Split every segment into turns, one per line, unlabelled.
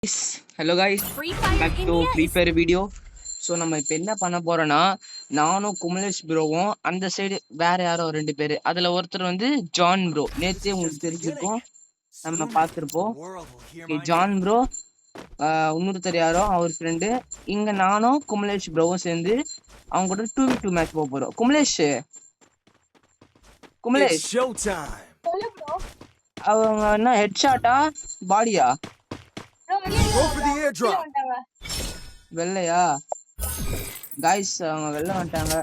Hello guys, back to Free Fire video. So நம்ம இப்போ என்ன பண்ண போறோம்னா, நானும் குமலேஷ் ப்ரோவும் அந்த சைடு வேற யாரோ 2 பேர், அதுல ஒருத்தர் வந்து ஜான் ப்ரோ. நேற்றே உங்களுக்கு தெரிஞ்சிருக்கும், நம்ம பார்த்துருப்போம். ஜான் ப்ரோ இன்னொருத்தர் யாரோ அவர் ஃப்ரெண்டு. இங்க நானும் குமலேஷ் ப்ரோவும் சேர்ந்து அவங்க கூட 2v2 மேட்ச் போக போறோம். குமலேஷ் அவங்க என்ன ஹெட் ஷாட்டா பாடியா வெள்ளையா? காய்ஸ் அவங்க வெளில வந்துட்டாங்க,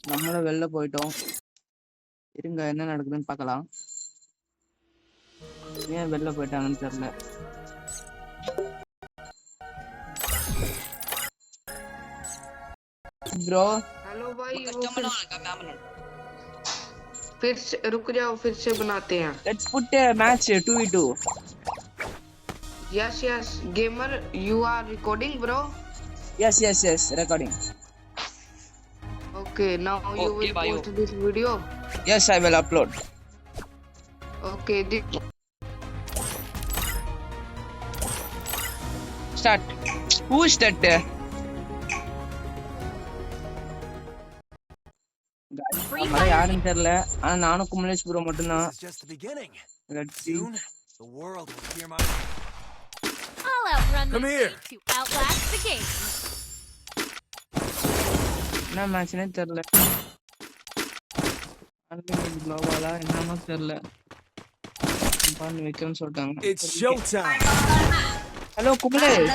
நம்மளும் வெளில போயிட்டோம். இருங்க என்ன நடக்குதுன்னு பார்க்கலாம். ஏன் வெளில போயிட்டாங்கன்னு தெரியல. ब्रो
हेलो भाई, फिर से रुक जाओ, फिर से बनाते हैं.
Let's put a match 2v2.
Yes, gamer, you are recording, bro?
Yes, recording.
Okay, now you will post this video.
Yes, I will upload.
Okay,
start. Who is that? யாருன்னு தெரியல, ஆனா நானும் குமலேஷ் ப்ரோ மட்டும்தான். என்ன மேட்ச்னே தெரியல, குளோபாலா என்னன்னு தெரியல. பண்ணி வைக்கணும்னு சொல்லிட்டாங்க. ஹலோ குமலேஷ்.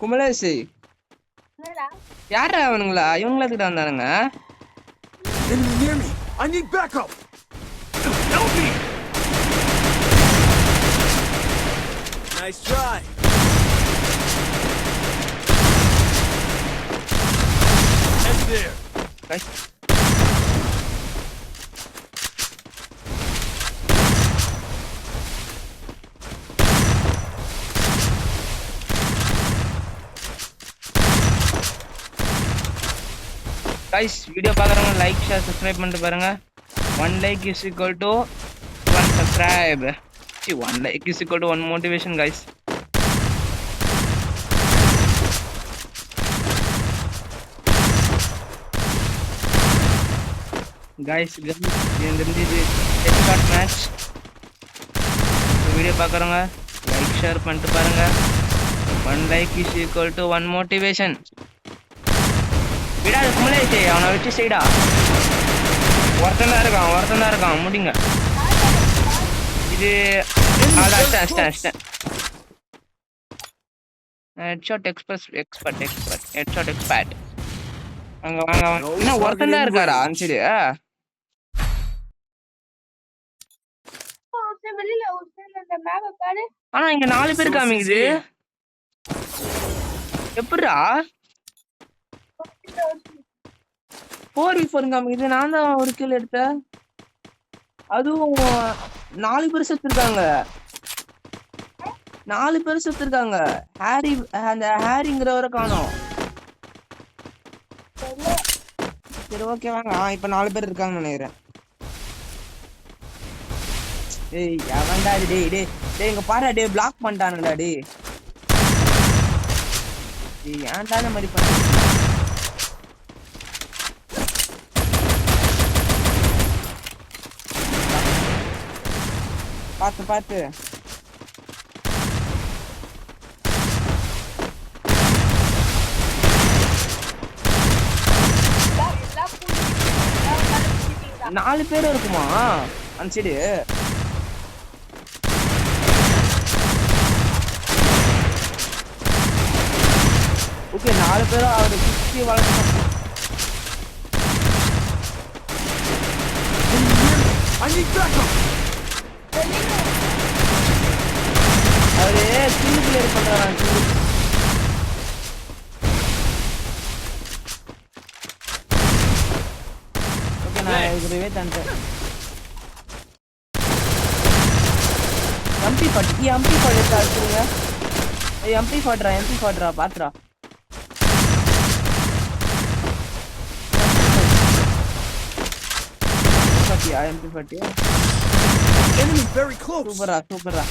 குமலேஷ் யாரா அவனுங்களா? இவங்கள கிட்ட வந்தானுங்க.
Nice try. Head there.
Nice. guys, video பார்க்குறவங்க லைக் ஷேர் சப்ஸ்கிரைப் பண்ணிட்டு பாருங்க. 1 like is equal to 1 subscribe. 1 like is equal to 1 motivation guys. இது ஹெட்ஷாட் மேட்ச். வீடியோ பார்க்குறவங்க லைக் ஷேர் பண்ணிட்டு பாருங்க. 1 like is equal to 1 motivation. விடாது குமலேஷ், அவனை வச்சு செய்டா. ஒருத்தன் தான் இருக்கான் முடிங்க. இது அடிச்சிட்டேன். Headshot expert. Headshot expert. வாங்க இன்னும் ஒருத்தன் தான் இருக்காரா? சரி, ஆனா இங்க 4 பேர் காமிக்குது. எப்படிடா 4v4 காமிக்குது? நான் தான் ஒரு கில் எடுத்தேன். அதுவும் 4 பேர் செத்துருக்காங்க. 4 பேர் செத்துருக்காங்க. ஹாரி, அந்த ஹாரிங்கிறவரை காணோம். சரி ஓகே வாங்க. இப்ப 4 பேர் இருக்காங்கன்னு நினைக்கிறேன். ஏய் அவன்டா இது. டேய் இங்க பாரு, டேய் பிளாக் பண்ணிட்டானுடா. டேய் ஏன்டா இந்த மாதிரி பண்ண? பார்த்து 4 பேர் இருக்குமா அந்த சைடு? ஓகே 4 பேரும் அவரை சுற்றி வளர்க்கணும். அவரு சின்ன பிளேயர் பண்றான். ஓகே நான் இதுவே தந்தேன். எம்பி ஃபாட் எடுத்து அடிச்சுருங்க. எம்பி ஃபாட்ரா பாத்துரா. பாத்தியா MP40
Enemy very close.
சூப்பரா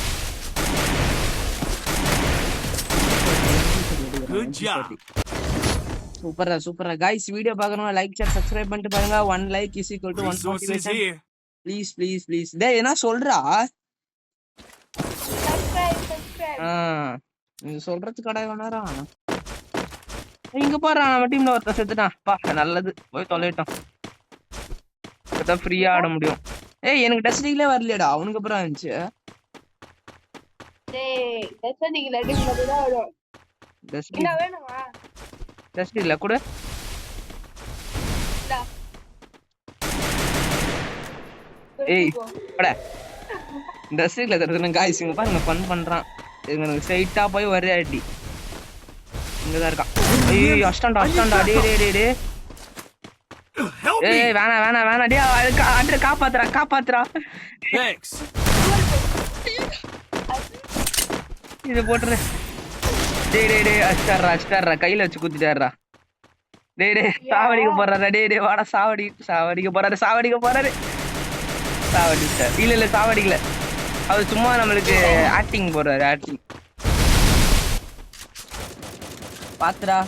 Good job.
சூப்பரா guys வீடியோ பார்க்கறவங்க லைக் ஷேர் சப்ஸ்கிரைப் பண்ணிட்டு பாருங்க 1 like is equal to 1
Resources
motivation
here.
Please டேய் என்ன சொல்றா நீ சொல்றது கடை வேணாரா இங்க பாரு நம்ம டீம்ல ஒருத்தன் செத்துட்டான் பா நல்லது போய் தொலைட்டோம் அப்பதான் ஃப்ரீயா ஆட முடியும் ஏய் எனக்கு டச் லீக்ல வரலடா அவனுக்கு அப்புறம் இருந்துச்சு
டேய் டச் அடிக்கல டீம்ல தான் வரும்
டச்
என்ன வேணுமா
லீக்ல கூட
இந்தா
ஏய் போடா டச் லீக்ல தரதுன गाइस இங்க பாருங்க ஃபன் பண்றான் இவனுக்கு ஸ்ட்ரைட்டா போய் ஒரே அடி இங்க தான் இருக்கான் ஐயோ அஷ்டண்டா டேய்
Help me.
ஏய் வேணா டேய் அட்ற காப்பாத்துறா
Thanks.
இது போட்டுரு டேய் அஷ்டர்ரா கையில வச்சு குத்திட்டாருடா டேய் சாவடிக்க போறாரா டேய் வாடா சாவடிக்க போறாரு சாவடிச்சார் இல்ல சாவடிக்கல அவர் சும்மா நம்மளுக்கு ஆக்டிங் போறாரு ஆக்டிங் பாத்துடா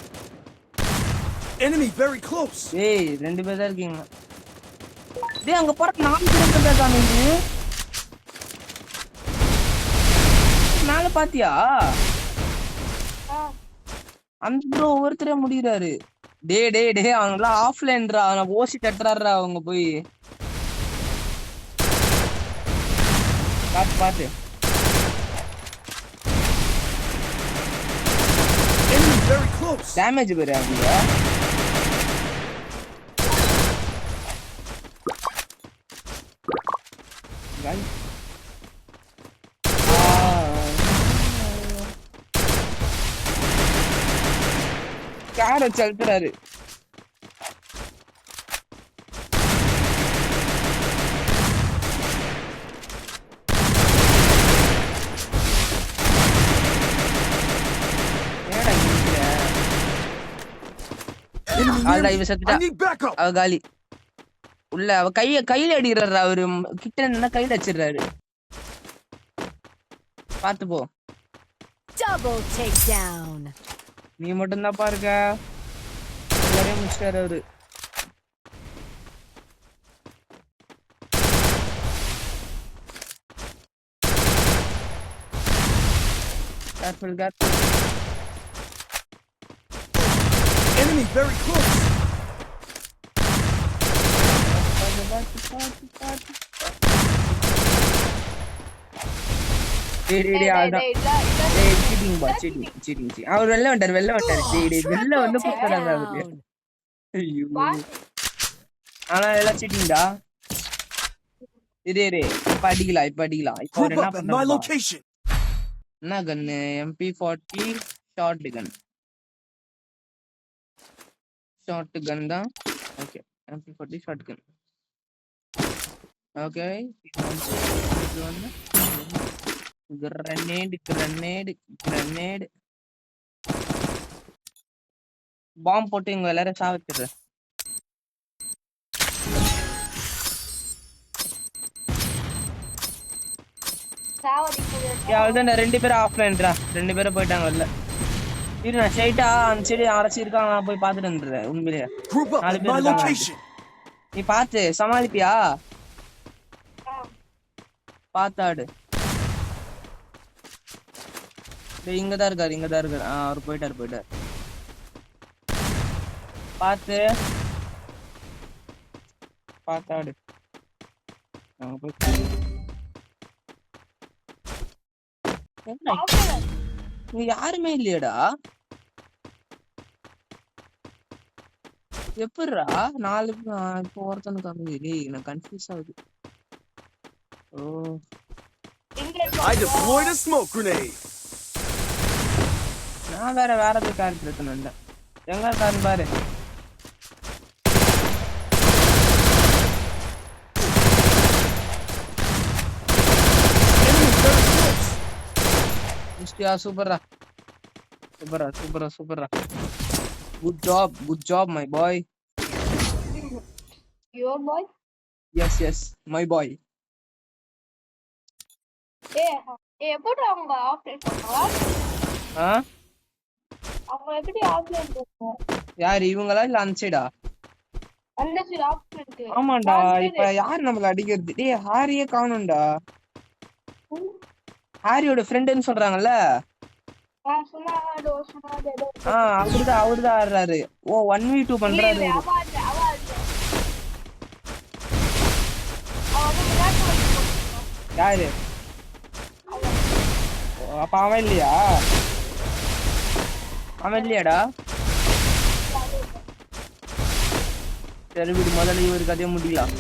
Enemy very close.
ஏய் ரெண்டு பேர் தான் இருக்கீங்க டேய் அங்க போற 4 பேர் இருக்காங்க நீ மேல பாத்தியா அந்த ப்ரோ ஒருத்தரே முடியறாரு டேய் அவங்கலாம் ஆஃப்லைன்ரா அவன ஓசி தட்டறாரா அவங்க போய் பாத்து
Enemy very close.
டேமேஜ் பாரு அவங்க गाइस कार चलते रहे
I need backup.
गाली உள்ள அவ கையில அடிக்கிறாரு அவரு கிட்ட நின்னா கையில அடிச்சிடுறாரு பாத்து போ
Double takedown.
நீ மட்டும் தான் பாருங்க எல்லாரையும் முடிச்சாரு அவரு careful.
Enemy very close. அவர் வெளில வந்தாரு வெளில வந்து கூப்பிட்டாங்க அவருக்கு ஐயோ ஆனா எல்லாம் சீட்டிங்டா இரு இப்ப அடிக்கலாம் இப்ப அவர் என்ன பண்ணா என்ன கன்னு MP40 ஷார்ட் கன் தான் ஓகே MP40 ஷார்ட் கன் ஓகே இது வந்து grenade பாம் போட்டு இங்க எல்லாரும் சாவச்சிடுறேன் அவ்வளவுதான் ரெண்டு பேரும் ஆஃப்லைன்டா ரெண்டு பேரும் போயிட்டாங்க வரல இரு நான் ஸ்ட்ரைட்டா அந்த சைடு அரசி இருக்காங்க நான் போய் பாத்துட்டு வந்துடுறேன் உண்மையிலேயே 4 பேர் இருக்காங்க நீ பாத்து சமாளிப்பியா பாத்தாடு இங்கதான் இருக்காரு அவர் போயிட்டாரு பாத்தாடு நீ யாருமே இல்லையடா எப்படிரா 4 இப்போ ஒருத்தனுக்கு கம்மி நான் கன்ஃபியூஸ் ஆகுது ஓ I deployed a smoke grenade.
நான் வேற எது கேரக்டர் எடுத்துனேன் எங்க இருக்காரு பாரு மிஸ்டியா சூப்பரா good job my boy
your boy
S my boy.
எப்படி அவங்க ஆஃப்லைன் பண்ணுவா? அவங்க எப்படி ஆஃப்லைன் பண்ணுவோம்?
யாரு இவங்களா இல்ல அந்த சைடா?
அந்த சைடு ஆஃப்லைன்.
ஆமாண்டா. இப்ப யார் நம்மள அடிக்கிறது? டேய் ஹாரியே காணோம்டா. ஹாரியோட ஃப்ரெண்டுன்னு சொல்றாங்கல்ல. அவருதான் ஆடுறாரு. ஓ 1v2 பண்றாரு. யாரு? அப்ப அவன் இல்லையா? அவன் இல்லையாடா? சரி விடு, முதல்ல இவருக்கு கதையை முடிக்கலாம்.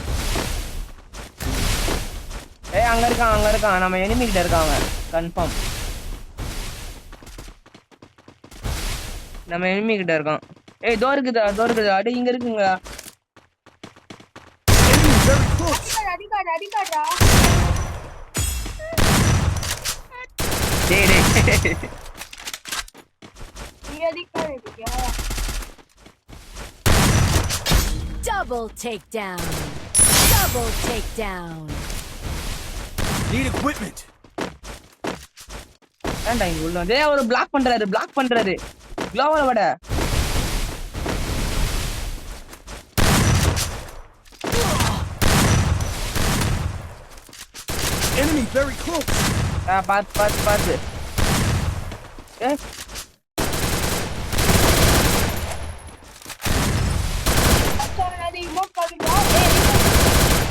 அங்க இருக்கான். நம்ம எனிமி கிட்ட இருக்காங்க கன்ஃபார்ம். நம்ம எனிமி கிட்ட இருக்கான். தோ இருக்குதா அடி இங்க இருக்குங்க.
Double takedown.
Need equipment.
ஏன்டா இங்க உள்ள வந்து ஒரு பிளாக் பண்றாரு. க்ளோவல வட.
Enemy very close.
பாத்து.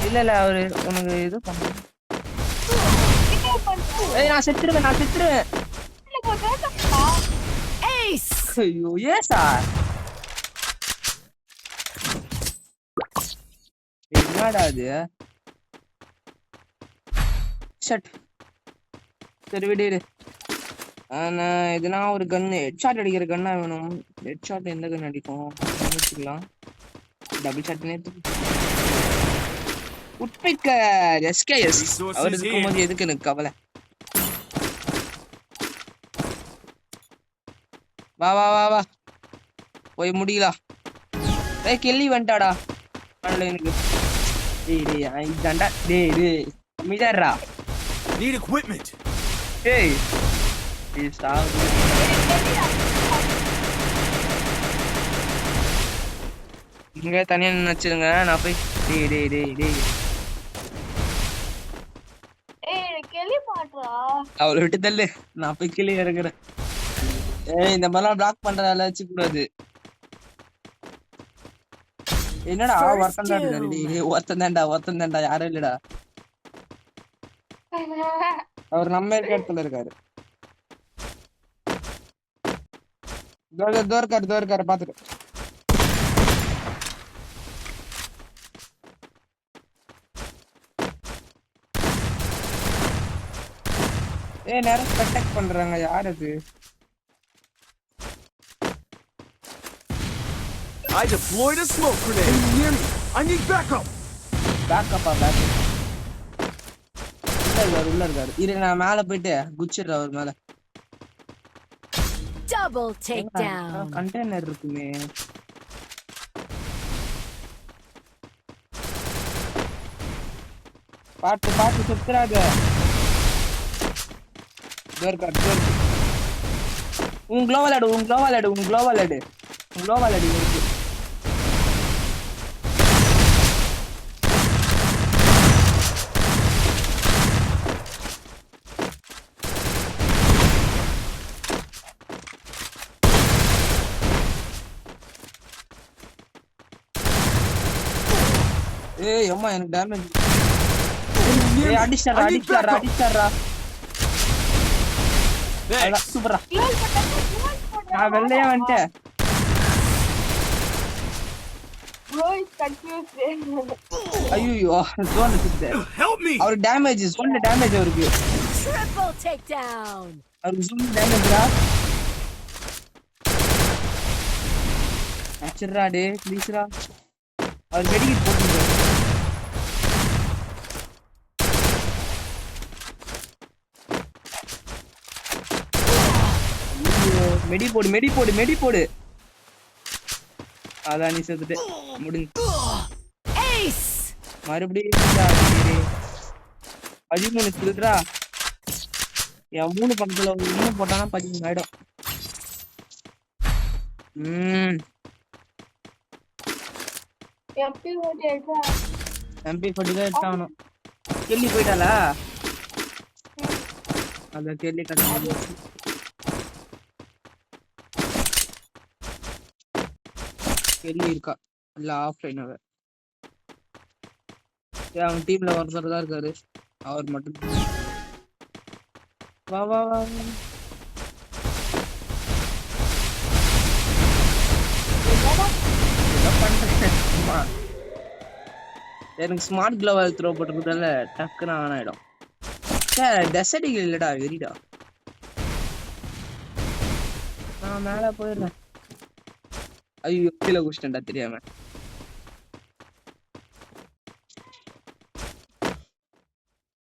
இல்ல அவரு உனக்கு இது பண்ணு. நான் செத்துருவேன்.
Ace.
ஐயோ ஏசா. என்னடா இது? ஷட். சரி விடு. நான் எதுனா ஒரு கன்னு ஹெட்ஷாட் அடிக்கிற கன்னா வேணும். ஹெட்ஷாட் எந்த கன் அடிக்கும் வச்சுக்கலாம். Double ஷாட்னே உட்பிக்கர் SKS. அவர் இருக்கும்போது எதுக்கு எனக்கு கவலை? வா போய் முடியலாம். கெல்லி வந்துட்டாடா. எனக்கு மிதர்ரா.
Need equipment.
இங்க தனியா நினைச்சிருங்க. நான் போய் அவளை விட்டு தள்ளு. நான் போய் கீழே இறங்குறேன். இந்த மாதிரிலாம் பிளாக் பண்றதால வச்சு கூடாது. என்னடா ஒருத்தன் தான்டா யாரும் இல்லடா. அவர் நம்ம இருக்க இடத்துல இருக்காரு. தோர்க்காரு பாத்துட்டு. நேரம் அட்டாக் பண்றாங்க. யார் அது?
I deployed a smoke grenade. Near me. I need backup.
Backup. உள்ள இருக்காரு. இரு நான் மேல போயிட்டு குச்சிடுறேன் அவர் மேல.
Double takedown.
கண்டெய்னர் இருக்குமே. பாத்து சுத்துறாங்க. டோர்கார். உன் க்ளோவல் அடி. இருக்கு. அம்மா எனக்கு டேமேஜ். அடிச்சாரா. சூப்பரா. நான் வெள்ளையா வந்துட்டேன். ஐயோ ஜோன்ல சுத்து. அவர் டேமேஜ் ஜோன்ல டேமேஜ் அவருக்கு.
Triple takedown.
அவருக்கு ஜோன்ல டேமேஜ்டா. அச்சறா டே ப்ளீஸ்ரா. அவர் மெடிக்கிட் போடுங்க. மெடி போடு. அதான் நீ செத்துட்டு முடிஞ்சு.
Ace.
மறுபடியும் 13 கில்றா. என் 3 பக்கத்துல 1 போட்டானா 13 ஆயிடும். MP40 தான் எடுத்தாகணும். கெல்லி போயிட்டாளா? அந்த கெல்லி கட்ட கெல்லி இருக்கா இல்ல ஆஃப்லைன் அவ. அவன் டீம்ல ஒருத்தர் தான் இருக்காரு, அவர் மட்டும். வா வா வா எனக்கு ஸ்மார்ட் கிளவ் த்ரோ போட்டுறதால டக்குன்னு ஆன் ஆயிடும். டெசர்டிங் இல்லடா, வெறிடா. நான் மேல போயிடுறேன். ஐயோ கீழே குடிச்சிட்டேன்டா தெரியாம.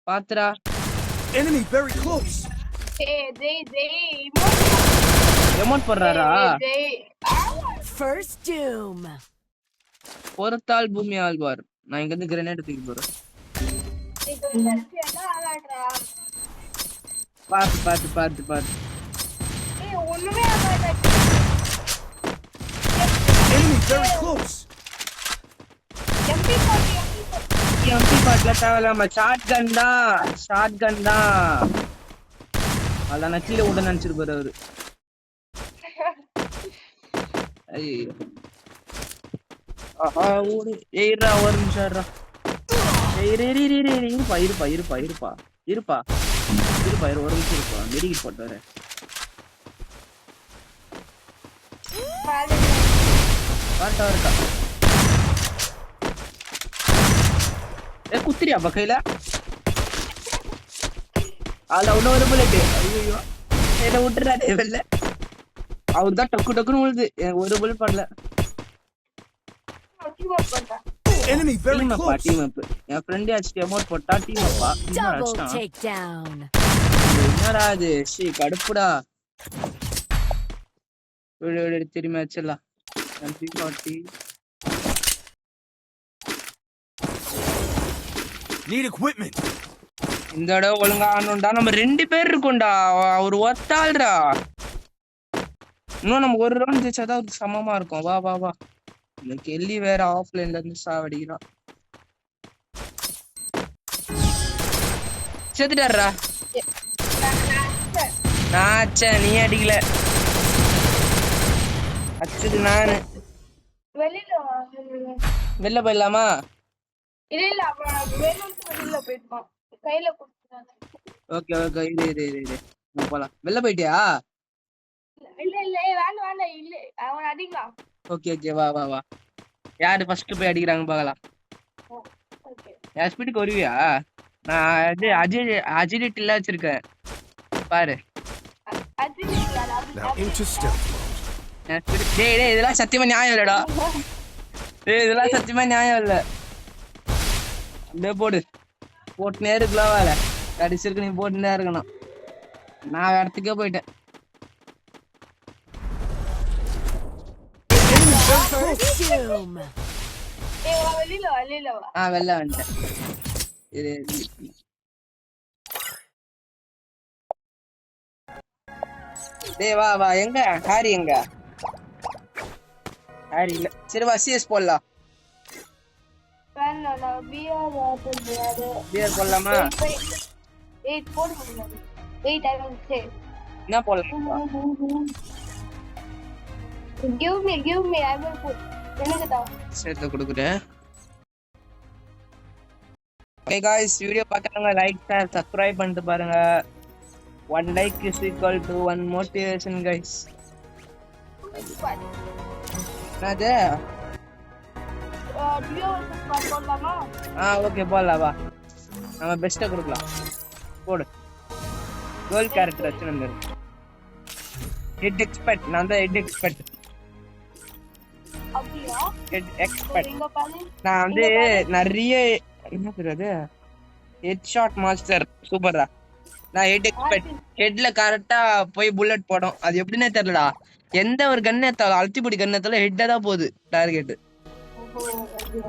பாத்துடா.
Enemy very close.
எமோட் போடுறாரா?
First doom.
பொறுத்தால் பூமி ஆழ்வார். நான் இங்க இருந்து கிரனேட் தூக்கி போறேன். பாத்து பாத்து பாத்து பாத்து.
Enemy very close.
MP பாட்ல தேவையில்லாம ஷார்ட் கன் தான். அதான் நான் கீழே விட நினைச்சிருப்பாரு அவரு. ஐயோ ஓடு. ஏய்ரா ஒரு நிமிஷம் இருடா. இருப்பா ஒரு நிமிஷம் இருப்பா. மெடிக்கிட் போட்டு வரேன். வரட்டா குத்திரியா பக்கையில அதுல ஒண்ணு ஒரு புல்லட். ஐயோ என்ன விட்டுறாரு வெளில. அவரு தான் டக்குன்னு விழுது. எனக்கு ஒரு புல்லட் பண்ணல.
Enemy very close.
Team up. என் ஃப்ரெண்ட் அடிச்சிட்டு எமோட் போட்டா டீம் அப்பா.
Double takedown.
என்னடா இது? கடுப்புடா. விடு திரும்பி வச்சிடலாம். MP40
Need equipment.
இந்த தடவை ஒழுங்கா ஆனோம்டா. நம்ம 2 பேர் இருக்கோம்டா. அவர் ஒத்தாள்டா. இன்னும் நம்ம ஒரு ரவுண்ட் ஜெயிச்சாதான் அவருக்கு சமமா இருக்கும். வா வா வா. இந்த கெல்லி வேற ஆஃப்லைன்ல இருந்து சாவடிக்கிறான். செத்துட்டாரா? நான் நீ அடிக்கல. அச்சது நானு. வெளில போயிடலாமா? ஓகே ஓகே இரு போலாம். வெளில போயிட்டியா? ஓகே ஓகே வா வா வா. யாரு ஃபர்ஸ்ட் போய் அடிக்கிறாங்க பார்க்கலாம். என் ஸ்பீடுக்கு வருவியா? நான் இது அஜிலிட்டில வச்சிருக்கேன் பாரு.
Now into stealth mode.
டேய் இதெல்லாம் சத்தியமா நியாயம் இல்லடா. இதெல்லாம் சத்தியமா நியாயம் இல்ல. அப்படியே போட்டுனே இருக்கலாம். வேலை கடைசிக்கு நீ போட்டுனே இருக்கணும். நான் இடத்துக்கே போயிட்டேன்.
First doom.
வெளில வந்துட்டேன். டேய் வா வா. எங்க ஹாரி? எங்க ஹாரி இல்ல. சரி வா சிஎஸ் போடலாம். பியர் போடலாமா? என்ன போடலாம்?
Give me, I will put.
சேர்த்து கொடுக்குறேன். Okay guys, வீடியோ பார்க்கறவங்க லைக் ஷேர் சப்ஸ்கிரைப் பண்ணிட்டு பாருங்க. 1 like is equal to 1 motivation guys. என்னது? ஓகே போடலாம் வா. நம்ம பெஸ்ட்டை கொடுக்கலாம். போடு. கோல் கேரக்டர் வச்சு நம்ம ஹெட் எக்ஸ்பர்ட். நான் தான் ஹெட் எக்ஸ்பர்ட். நான் வந்து நிறைய என்ன சொல்றது ஹெட் ஷாட் மாஸ்டர் சூப்பர்ரா. நான் ஹெட் எக்ஸ்பர்ட். ஹெட்ல கரெக்டா போய் புல்லட் போடும். அது எப்படின்னே தெரியலடா. எந்த ஒரு கன் ஏத்தாலும் அல்டிபிடி கன் ஏத்தாலும் ஹெட்டா தான் போகுது டார்கெட்.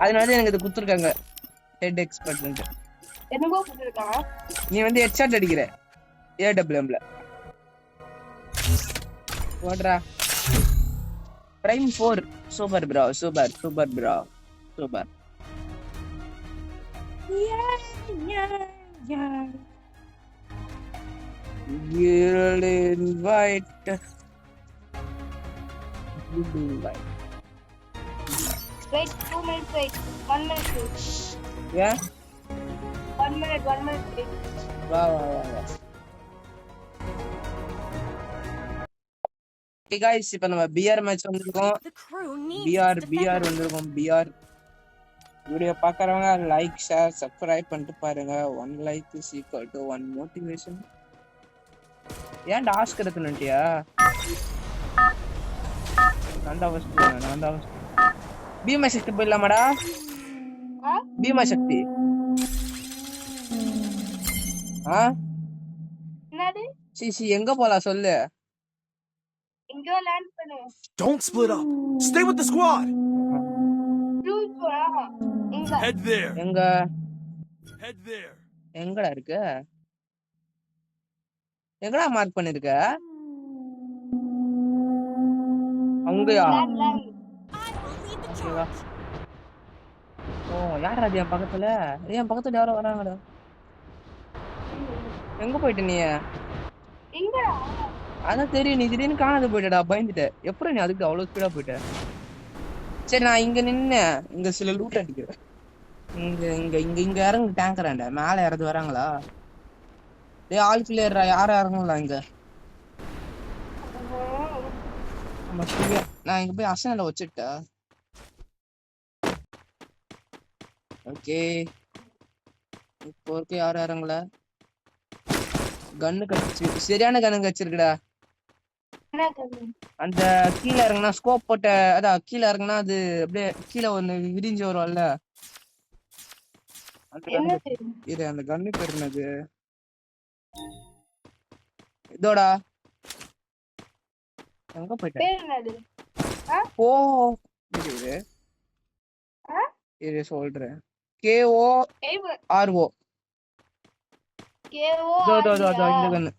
அதனால எனக்கு இது குடுத்துருக்காங்க. Head expert.
என்னமோ கொடுத்துருக்காங்க.
நீ வந்து ஹெட்ஷாட் அடிக்கிற ஏடபிள்யூஎம்ல. ஓடுறா. Prime 4 super bro, super super bro, super. Girl in white.
Wait, 2 minutes wait. 1 minute wait.
Yeah?
1 minute wait.
வா வா வா வா. Hey guys, இப்போ நம்ம பிஆர் மேட்ச் வந்திருக்கோம்.
The crew needs
பிஆர் வந்திருக்கோம். பிஆர் வீடியோ பார்க்கறவங்க லைக் ஷேர் சப்ஸ்கிரைப் பண்ணிட்டு பாருங்க. 1 like is equal to 1 motivation. ஏன் டாஸ்க் எடுத்துட்டியா? நான் தான் பீமா சக்தி போயிடலாமாடா? பீமா சக்தி
என்னது?
சி எங்க போலாம் சொல்லு.
இங்க லேண்ட் பண்ணு.
Don't split up. Stay with the squad.
Blues போறா. இங்க.
Head there.
எங்க
Head there.
எங்கடா இருக்கு? எங்கடா மார்க் பண்ணிருக்க? அங்கயா?
லேண்ட்.
ஓகேவா? ஓ யாரா அது என் பக்கத்துல? என் பக்கத்துல யாரோ வராங்கடா. எங்க போயிட்ட நீ?
எங்கடா?
அதான் தெரியும், நீ திடீர்னு காணாத போயிட்டடா. பயந்துட்ட. எப்படி நீ அதுக்கு அவ்வளவு ஸ்பீடா போயிட்ட? சரி நான் இங்க நின்னு இங்க சில லூட் அடிக்கிறேன். இங்க இங்க இங்க இங்க இறங்கு டேங்கராண்ட. மேல யாராவது வராங்களா? டேய் ஆல் கிளியர்ரா. யாரும் இறங்கல இங்க. நம்ம ஃப்ரீயா நான் இங்க போய் அசனல வச்சிட்டேன். ஓகே இப்போ ஓகே யாரும் இறங்கல. கன்னு கடிச்சு சரியான கன்னு கடிச்சிருக்குடா. அந்த கீழே இறங்குனா ஸ்கோப் போட்ட அதான் கீழே இறங்குனா அது அப்படியே கீழே ஒண்ணு விரிஞ்சு வரும்ல. இது அந்த கன்னு பேர் என்னது? இதோடா எங்க போயிட்ட? ஓ இது சொல்றேன். KORO இந்த கன்னு.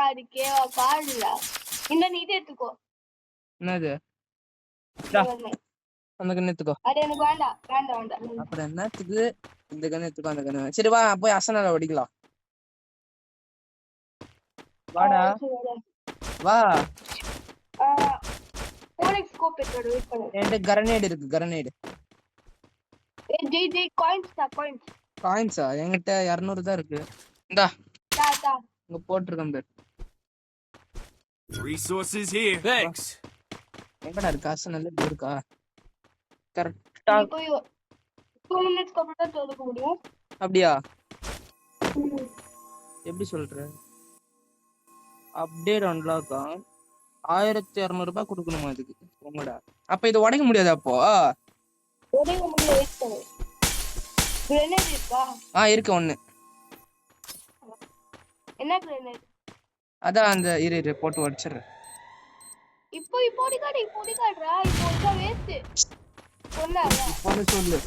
அது கேவா கார்டுல. இந்த நீ எடுத்துக்கோ.
என்னது? அந்த கன்னு எடுத்துக்கோ.
அது எனக்கு வேண்டாம்.
அப்புறம் என்னத்துக்கு இந்த கன்னு எடுத்துக்கோ அந்த கன்னு. சரி வா போய் அசனல ஓடிக்கலாம். வாடா வா.
போனிக் ஸ்கோப் எடுத்து வெயிட் பண்ணு.
என்கிட்ட கிரனேட் இருக்கு. கிரனேட்
ஜி காயின்ஸா?
என்கிட்ட 200 தான் இருக்கு. இந்தா இங்க போட்டுருக்கேன் பேர்.
Resources here. Thanks.
எங்கடா இருக்கு? அசனல இருக்கா? கரெக்ட்டா
இப்போ 2 minutes அப்புறம் தான் தொலைக்க முடியும்.
அப்படியா? எப்படி சொல்ற? அப்டேட் அன்லாக் 1200 ரூபாய் கொடுக்கணுமா இதுக்கு? உங்கடா அப்ப இது உடைக்க முடியாது. அப்போ
உடைக்க முடியல. வெயிட் பண்ணு. கிரனேட் இருக்கா?
இருக்கு ஒண்ணு.
என்ன கிரனேட்?
அதான் அந்த இரு போட்டு வச்சிடுறேன்.
இப்போ ஓடிக்காடுறா. இப்போ ஒருக்கா வேஸ்ட் சொன்னால.
இப்போ சொல்லு.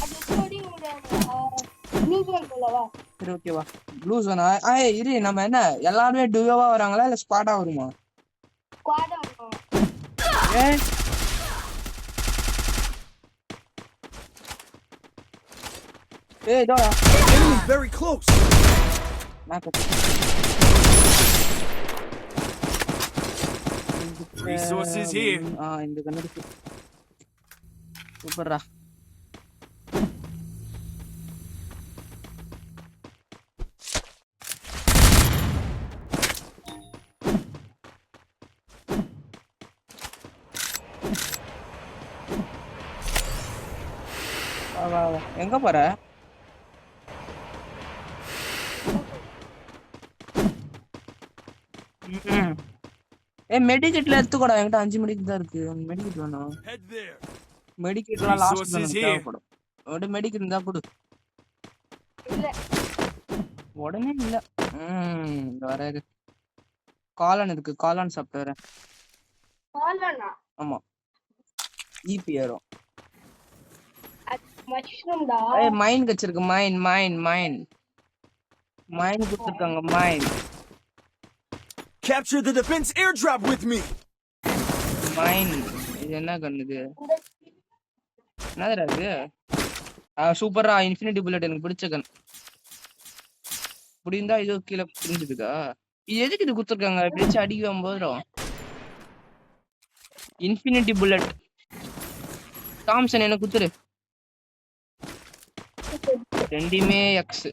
அது ஓடிக்க முடியாது. ப்ளூ ஜோன் போலவா?
சரி ஓகேவா. ப்ளூ ஜோனா? இரு நம்ம என்ன எல்லாரும் டுயோவா வராங்களா இல்ல ஸ்குவாடா வருமா?
ஸ்குவாடா வரும்.
இதோடா.
Enemy very close. Resources here.
இந்த கண்ணு இருக்கு. சூப்பர்ரா. வா எங்க போற? மெடிக்கெட்ல எடுத்துக்கோடா. என்கிட்ட 5 மெடிக்கெட் தான் இருக்கு. மெடிக்கெட் வேணும். மெடிக்கெட்லாம் லாஸ்ட் தான் தேவைப்படும். ஒரு மெடிக்கெட் இருந்தா கொடு.
இல்ல
உடனே இல்ல. வராது. காளான் இருக்கு. காளான் சாப்பிட்டு வரேன்.
காளானா?
ஆமா ஈபி ஏறும்.
மஷ்ரூம்டா.
ஏய் மைன் வச்சிருக்கு, மைன் கொடுத்துருக்காங்க, மைன்.
Capture the defense airdrop with me.
இது என்ன கன் இது? என்னதுடா இது? சூப்பரா இன்ஃபினிட்டி புல்லட், எனக்கு பிடிச்ச கன். புடிந்தா இது கீழே புரிஞ்சுதுக்கா. இது எதுக்கு இது கொடுத்துருக்காங்க? எப்படியாச்சும் அடிக்க போதும். இன்ஃபினிட்டி புல்லட் தாம்சன் என்ன குத்துரு. ரெண்டுமே எக்ஸ்.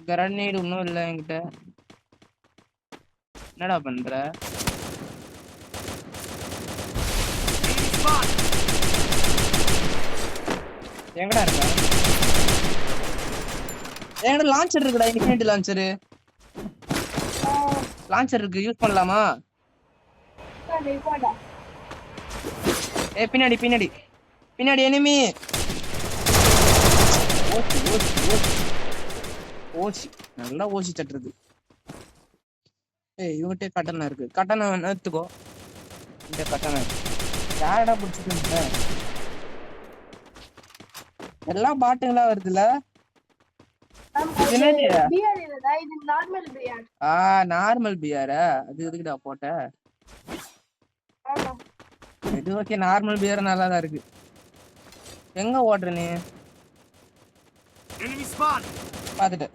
கிரனேட் ஒன்றும் இல்லை என்கிட்ட. என்னடா பண்ற? எங்கடா இருக்க? என்கிட்ட லான்ச்சர் இருக்குடா, இன்ஃபினிட்டி லான்ச்சர். லான்ச்சர் இருக்கு, யூஸ் பண்ணலாமா? ஏய் பின்னாடி எனிமி. ஓசி நல்லா ஓசி தட்டுறது. ஏய் இவங்கிட்ட கட்டணம் இருக்கு, கட்டணம் எடுத்துக்கோ. இந்த கட்டணம் யாரடா பிடிச்சிட்டு எல்லாம் பாட்டுங்களா வருதுல. நார்மல் பியரா? அது எதுக்குடா போட்ட? இது ஓகே, நார்மல் பியர் நல்லா தான் இருக்கு. எங்க ஓடுற நீ? பாத்துட்டு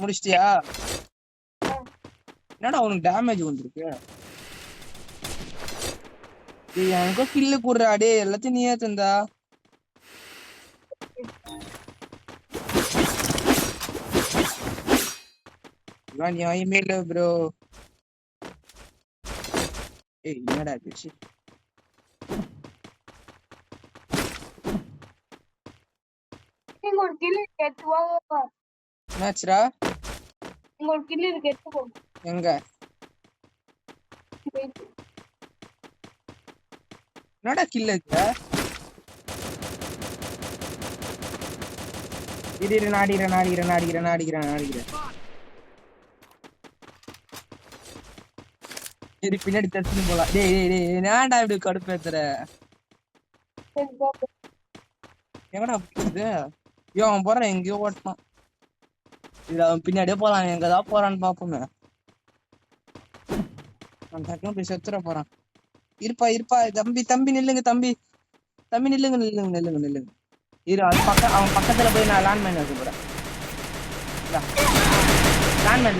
முடிச்சிட்டியா? என்னடா உனக்கு டேமேஜ் வந்துருக்கு? எனக்கு கில்லு கூடுறா டே, எல்லாத்தையும் நீயே தந்தா. நியாயமே இல்ல ப்ரோ. ஏய் என்னடா ஆச்சு? என்னாச்சுடா? எங்க? என்னடா கில் இருக்கு? இரு நாடிக்கிறேன். சரி பின்னாடி தச்சுன்னு போலாம். டேய் ஏன்டா இப்படி கடுப்பேத்துற? எங்கடா போகுது? அவன் போறான், எங்கேயோ ஓட்டணும். இதுல அவன் பின்னாடியே போறான், எங்கதான் போறான்னு பாப்போமே. அவன் டக்குனு போய் செத்துற போறான். இருப்பா தம்பி நில்லுங்க. நில்லுங்க. இரு, அவன் பக்கத்துல போய் நான் லேண்ட்மைன் வைக்க போறேன்.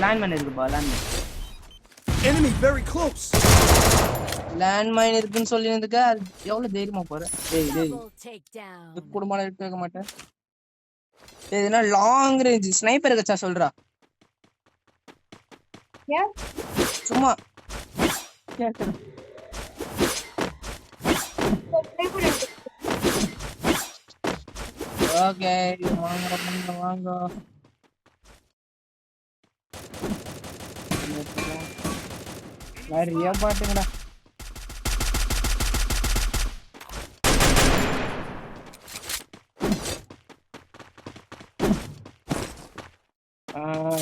லேண்ட்மைன் இருக்குப்பா, landmine.
Enemy very close.
Landmine இருக்குன்னு சொல்லினதுக்கு அது எவ்வளவு தைரியமா போற? டேய் குடும்பம் கேட்க மாட்டேன். இதுனா லாங் ரேஞ்ச் ஸ்னைப்பர் கச்சா சொல்றா. சும்மா ஓகே வாங்க. நிறைய பாட்டுங்கடா.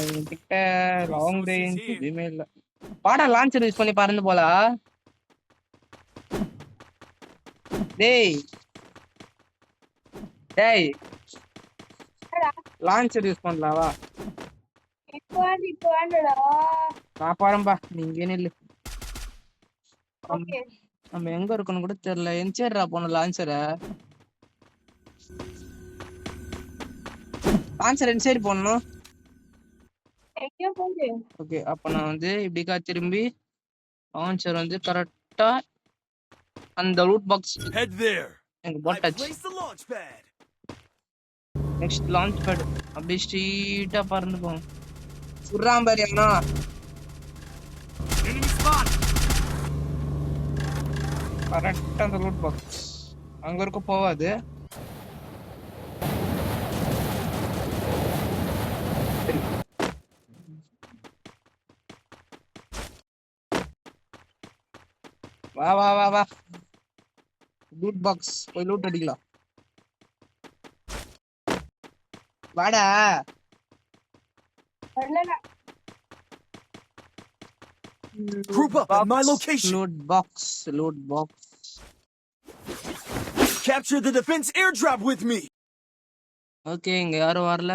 என்கிட்ட லாங் ரேஞ்ச் எதுவுமே இல்ல. பாடா லான்ச்சர் யூஸ் பண்ணி பறந்து போல. டேய் லான்ச்சர் யூஸ் பண்ணலாவா? நான் பாரும்பா, நீங்க நில்லு. நம்ம எங்க இருக்கணும் கூட தெரியல. என்சேர்ரா போன லான்ச்சரை. லான்ச்சர் என் சைடு போடணும். ஓகே, அப்ப நான் வந்து இப்படிக்கா திரும்பி லான்ச்சர் வந்து கரெக்டா அந்த ரூட் பாக்ஸ் எங்க போட்டாச்சு. நெக்ஸ்ட் லான்ச் பேட் அப்படியே ஸ்ட்ரெயிட்டா பறந்து போங்க. சுர்ராம்பரி அண்ணா. கரெக்டா அந்த ரூட் பாக்ஸ் அங்க இருக்க போவாது. வா லூட் பாக்ஸ் போய் லூட் அடிக்கலாம். வாடா.
Group up at my location.
Loot box.
Capture the defense airdrop with me.
Okay, இங்க யாரும் வரல.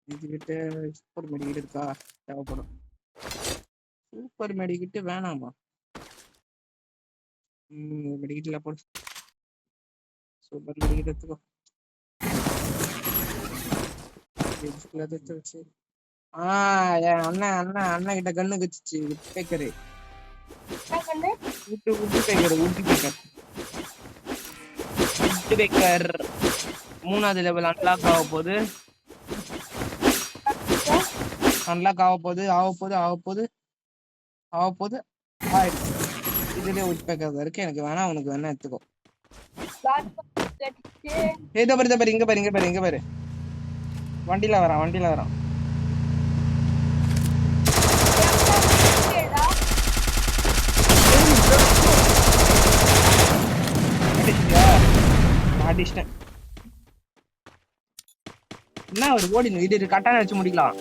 இதுகிட்ட சூப்பர் மெடிக்கிட் இருக்கா? தேவைப்படும். சூப்பர் மெடிக்கிட் வேணாமா? மெடிக்கிட்ல போடு. சூப்பர் மெடிக்கிட் எடுத்துக்கோ. என் அண்ணன் கிட்ட கண்ணு கச்சிச்சு. பேக்கரு பேக்கர் 3வது லெவல் அன்லாக் ஆக போகுது. ஆயிடுச்சு. இதுலயே உட் பேக்கர் இருக்கு. எனக்கு வேணா, உனக்கு வேணா எடுத்துக்கோ. இங்க பாரு. வண்டியில வரான். அடிச்சிட்டேன். என்ன ஒரு ஓடினு இது கட்டான வச்சு முடிக்கலாம்.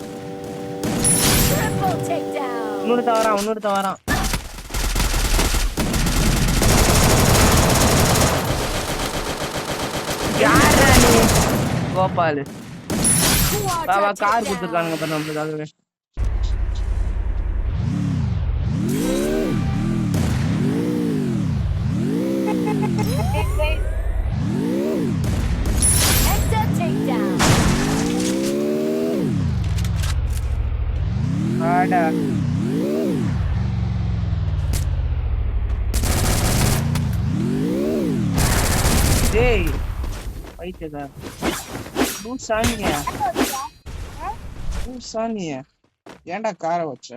Triple takedown.
இன்னொருத்த வரான். யாரா நீ? கோபால். பாபா கார் கொடுத்துருக்கானுங்க பாரு நம்மளுக்காகவே. ஆடா டேய் பைத்தியக்கார. சானியா ஏன்டா கார வச்ச?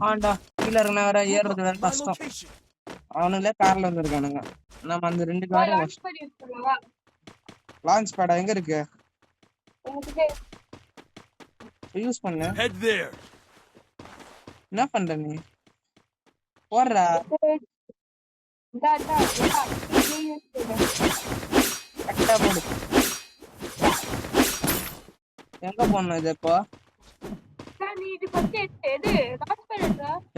ஆண்டா கீழ இருக்கா வேற, ஏறுறது வேற கஷ்டம். அவனுங்களே கார்ல வந்துருக்கானுங்க. நம்ம அந்த 2 காரையும் லான்ச் பேடா எங்க இருக்கு? யூஸ் பண்ணு. என்ன பண்ற நீ? போடுறா. கரெக்டா போடு. எங்க போடணும் இது இப்போ?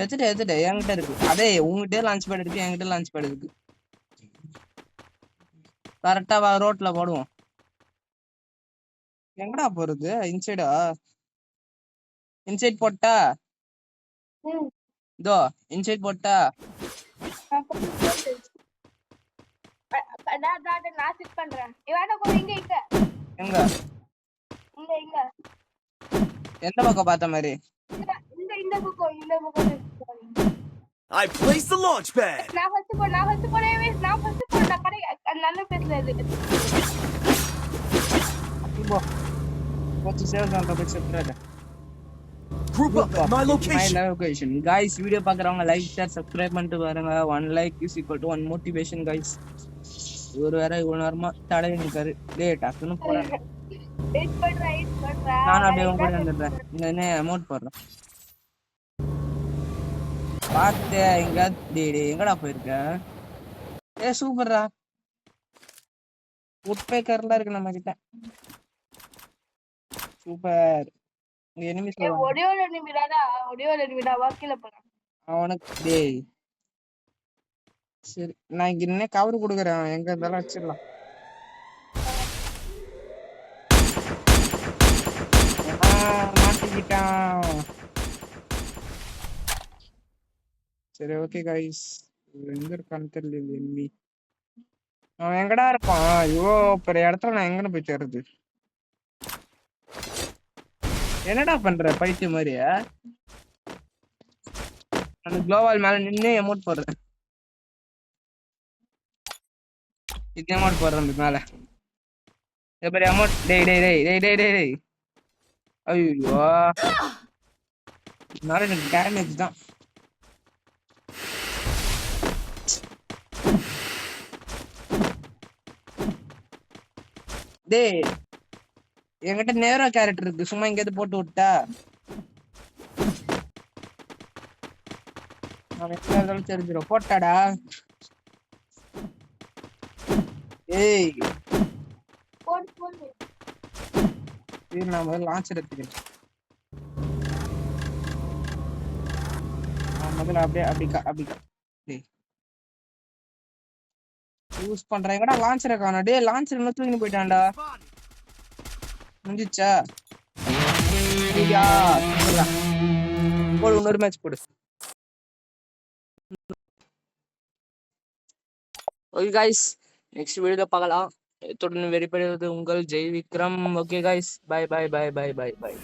எதுட என்கிட்ட இருக்கு. அதே உங்ககிட்ட லான்ச் பேட் இருக்கு, என்கிட்ட லான்ச் பேட் இருக்கு. கரெக்டா ரோட்ல போடுவோம். எங்கடா போறது? இன்சைட் போட்டா? இதோ இன்சைட் போட்டா? எங்க எந்த பக்கம் பார்த்த மாதிரி?
I placed the launch pad. Group up at my location.
Guys, video பாக்குறவங்க லைக் ஷேர் சப்ஸ்கிரைப் பண்ணிட்டு பாருங்க. 1 like is equal to 1 motivation guys. ஒரு வேற இவ்வளவு நேரமா தடவை நிக்காரு. லேட் ஆக்குன்னு போறேன். நான் அப்படியே உங்க கூட வந்துடுறேன். இங்க என்ன அமௌண்ட் போடுறேன். பாத்து எங்க எங்கடா போயிருக்க? சூப்பர்ரா. உட் பேக்கர்ல இருக்கு நம்ம கிட்ட. சூப்பர். அவனுக்கு டேய் சரி, நான் இங்க என்ன கவர் கொடுக்குறேன். எங்க இருந்தாலும் வச்சிடலாம். மாட்டிக்கிட்டான். சரி ஓகே கைஸ், எங்க இருக்கான்னு தெரியல. எம்மி அவன் எங்கடா இருப்பான்? ஐயோ பெரிய இடத்துல நான் எங்கன்னு போய் தேடுறது? என்னடா பண்ற பைத்திய மாதிரியா? அந்த குளோவால் மேல நின்று அமௌண்ட் போடுறேன். இது அமௌண்ட் போடுறேன் மேல. எப்படி அமௌண்ட்? டேய் டேய் டேய் டேய் டேய் டேய் டேய். ஐயோ நாளை எனக்கு டேமேஜ் தான். டேய் என்கிட்ட நேரா கேரக்டர் இருக்கு, சும்மா எங்கேயாவது போட்டு விட்டா அவன் தெரிஞ்சிடும். போட்டாடா. ஏய் சரி நான் முதல்ல லான்ச்சர் எடுத்துக்கிறேன். நான் முதல்ல அப்படியே யூஸ் பண்றேன். எங்கடா லான்ச்சரை காணோம்? டேய் லான்ச்சர் இன்னும் தூக்கின்னு போயிட்டான்டா. முடிஞ்சிச்சா? ஐயா போடு, இன்னொரு மேட்ச் போடு. ஓகே கைஸ், நெக்ஸ்ட் வீடியோ பார்க்கலாம். தொடர்ந்து வெறிப்படுவது உங்கள் Jai Vikram. Okay guys, bye bye bye bye bye by.